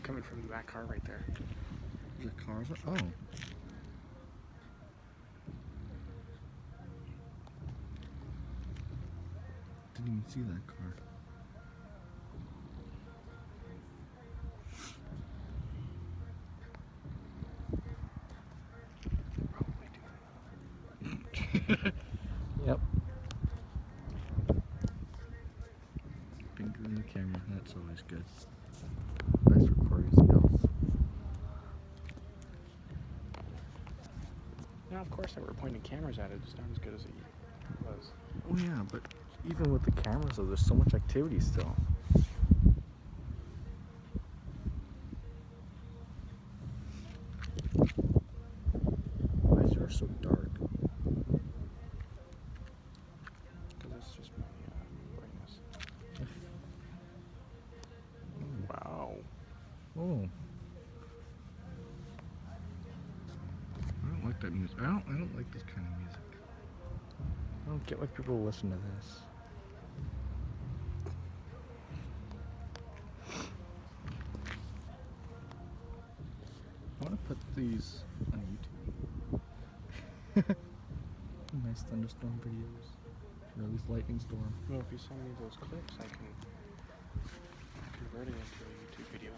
coming from that car right there. Is it cars? Oh. Didn't even see that car. Probably do. Yep. Finger in the camera, that's always good. Nice recording skills. Now, of course, that we're pointing cameras at it. It's not as good as it was. Oh yeah, but even with the cameras though, there's so much activity still. Why is yours so dark? Because it's just my brightness. Wow. Oh. I don't like that music. I don't like this kind of music. I don't get why people listen to this. I want to put these on YouTube. Nice thunderstorm videos. Or at least lightning storm. Well, if you send me those clips, I can convert it into a YouTube video.